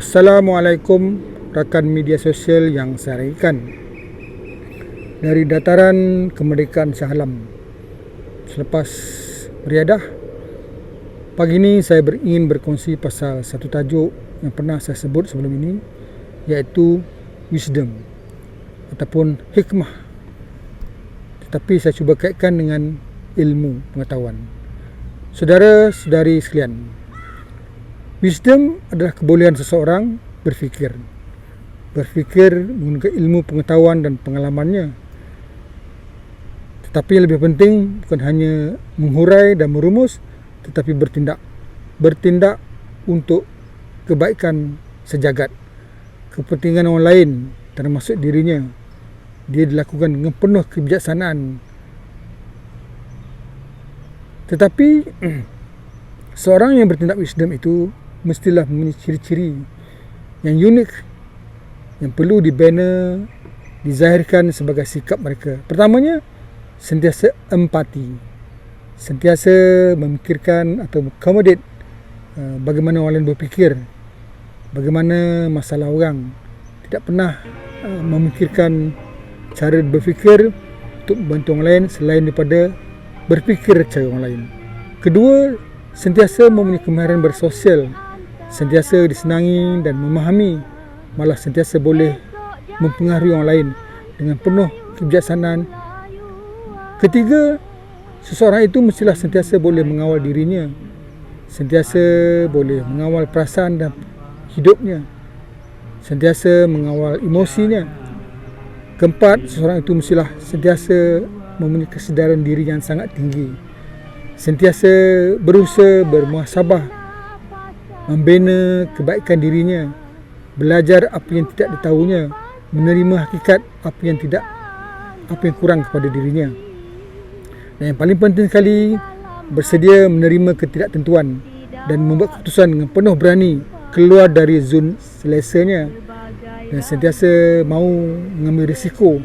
Assalamualaikum rakan media sosial yang saya raihkan. Dari dataran kemerdekaan Shah Alam, selepas beriadah, pagi ini saya ingin berkongsi pasal satu tajuk yang pernah saya sebut sebelum ini, iaitu wisdom ataupun hikmah. Tetapi saya cuba kaitkan dengan ilmu pengetahuan. Saudara-saudari sekalian, wisdom adalah kebolehan seseorang berfikir menggunakan ilmu pengetahuan dan pengalamannya. Tetapi yang lebih penting bukan hanya menghurai dan merumus, tetapi bertindak untuk kebaikan sejagat, kepentingan orang lain termasuk dirinya. Dia dilakukan dengan penuh kebijaksanaan. Tetapi seorang yang bertindak wisdom itu mestilah mempunyai ciri-ciri yang unik, yang perlu dibina, dizahirkan sebagai sikap mereka. Pertamanya, sentiasa empati, sentiasa memikirkan atau accommodate bagaimana orang lain berfikir, bagaimana masalah orang. Tidak pernah memikirkan cara berfikir untuk membantu orang lain selain daripada berfikir cara orang lain. Kedua, sentiasa mempunyai kemahiran bersosial, sentiasa disenangi dan memahami, malah sentiasa boleh mempengaruhi orang lain dengan penuh kebijaksanaan. Ketiga, seseorang itu mestilah sentiasa boleh mengawal dirinya, sentiasa boleh mengawal perasaan dan hidupnya, sentiasa mengawal emosinya. Keempat, seseorang itu mestilah sentiasa mempunyai kesedaran diri yang sangat tinggi, sentiasa berusaha bermuhasabah, membina kebaikan dirinya, belajar apa yang tidak ditahunya, menerima hakikat apa yang kurang kepada dirinya. Dan yang paling penting sekali, bersedia menerima ketidaktentuan dan membuat keputusan dengan penuh berani keluar dari zon selesanya, dan sentiasa mahu mengambil risiko.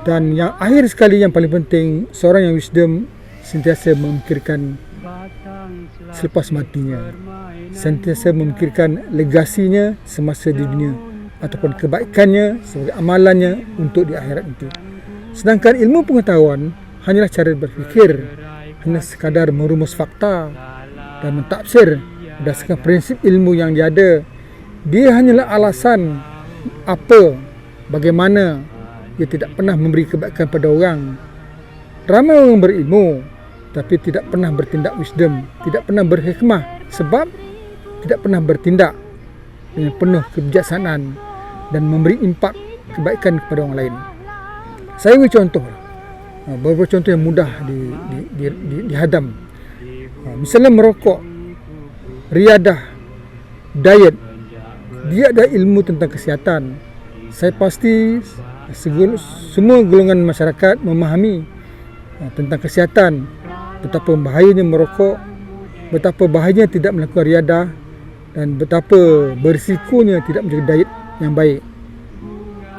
Dan yang akhir sekali, yang paling penting, seorang yang wisdom sentiasa memikirkan selepas matinya, sentiasa memikirkan legasinya semasa di dunia ataupun kebaikannya sebagai amalannya untuk di akhirat itu. Sedangkan ilmu pengetahuan hanyalah cara berfikir, hanya sekadar merumus fakta dan mentafsir berdasarkan prinsip ilmu yang dia ada. Dia hanyalah alasan bagaimana dia tidak pernah memberi kebaikan pada orang. Ramai orang berilmu tapi tidak pernah bertindak wisdom, tidak pernah berhikmah, sebab tidak pernah bertindak dengan penuh kebijaksanaan dan memberi impak kebaikan kepada orang lain. Saya beri contoh, beberapa contoh yang mudah dihadam. Misalnya merokok, riadah, diet. Dia ada ilmu tentang kesihatan. Saya pasti semua golongan masyarakat memahami tentang kesihatan, betapa bahayanya merokok, betapa bahayanya tidak melakukan riadah, dan betapa berisikonya tidak menjaga diet yang baik.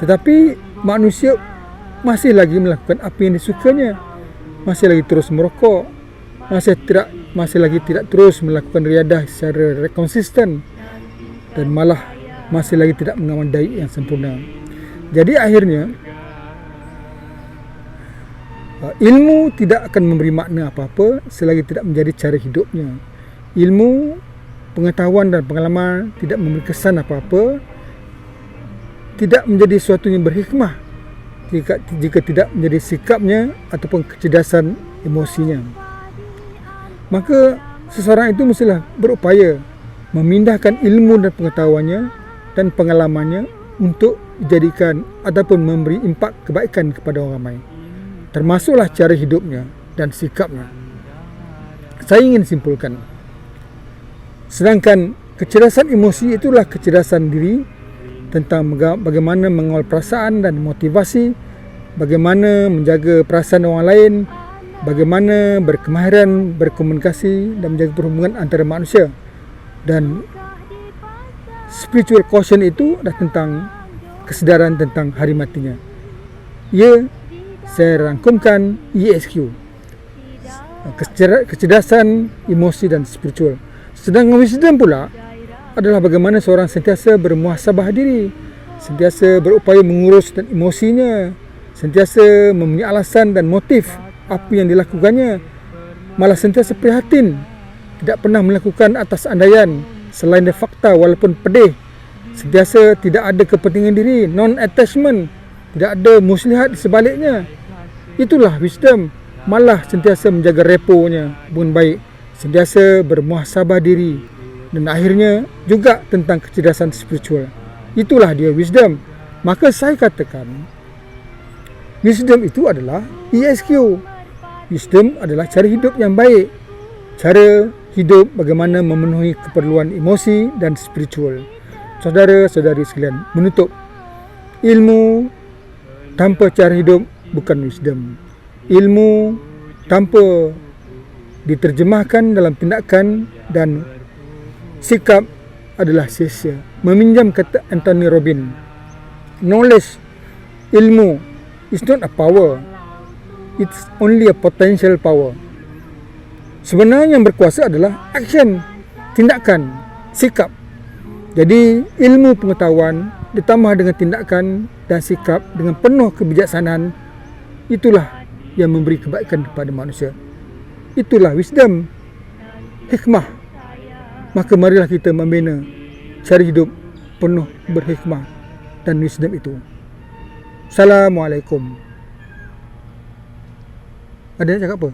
Tetapi manusia masih lagi melakukan apa yang disukanya, masih lagi terus merokok, masih lagi tidak terus melakukan riadah secara konsisten, dan malah masih lagi tidak mengamal diet yang sempurna. Jadi akhirnya ilmu tidak akan memberi makna apa-apa selagi tidak menjadi cara hidupnya. Ilmu, pengetahuan dan pengalaman tidak memberi kesan apa-apa, tidak menjadi sesuatu yang berhikmah jika tidak menjadi sikapnya ataupun kecerdasan emosinya. Maka seseorang itu mestilah berupaya memindahkan ilmu dan pengetahuannya dan pengalamannya untuk dijadikan ataupun memberi impak kebaikan kepada orang ramai, termasuklah cara hidupnya dan sikapnya. Saya ingin simpulkan, sedangkan kecerdasan emosi itulah kecerdasan diri tentang bagaimana mengawal perasaan dan motivasi, bagaimana menjaga perasaan orang lain, bagaimana berkemahiran berkomunikasi dan menjaga perhubungan antara manusia. Dan spiritual quotient itu adalah tentang kesedaran tentang hari matinya. Saya rangkumkan ESQ, kecerdasan, emosi dan spiritual. Sedangkan wisdom pula adalah bagaimana seorang sentiasa bermuhasabah diri, sentiasa berupaya mengurus dan emosinya, sentiasa mempunyai alasan dan motif apa yang dilakukannya, malah sentiasa prihatin, tidak pernah melakukan atas andaian selain dari fakta walaupun pedih, sentiasa tidak ada kepentingan diri, non-attachment, tidak ada muslihat di sebaliknya. Itulah wisdom. Malah sentiasa menjaga reponya pun baik, sentiasa bermuhasabah diri, dan akhirnya juga tentang kecerdasan spiritual. Itulah dia wisdom. Maka saya katakan wisdom itu adalah ESQ. Wisdom adalah cara hidup yang baik, cara hidup bagaimana memenuhi keperluan emosi dan spiritual. Saudara-saudari sekalian, menutup, ilmu tanpa cara hidup bukan wisdom. Ilmu tanpa diterjemahkan dalam tindakan dan sikap adalah sia-sia. Meminjam kata Anthony Robbins, knowledge, ilmu, is not a power, it's only a potential power. Sebenarnya yang berkuasa adalah action, tindakan, sikap. Jadi ilmu pengetahuan ditambah dengan tindakan dan sikap dengan penuh kebijaksanaan, itulah yang memberi kebaikan kepada manusia. Itulah wisdom, hikmah. Maka marilah kita membina cara hidup penuh berhikmah dan wisdom itu. Assalamualaikum. Ada nak cakap apa?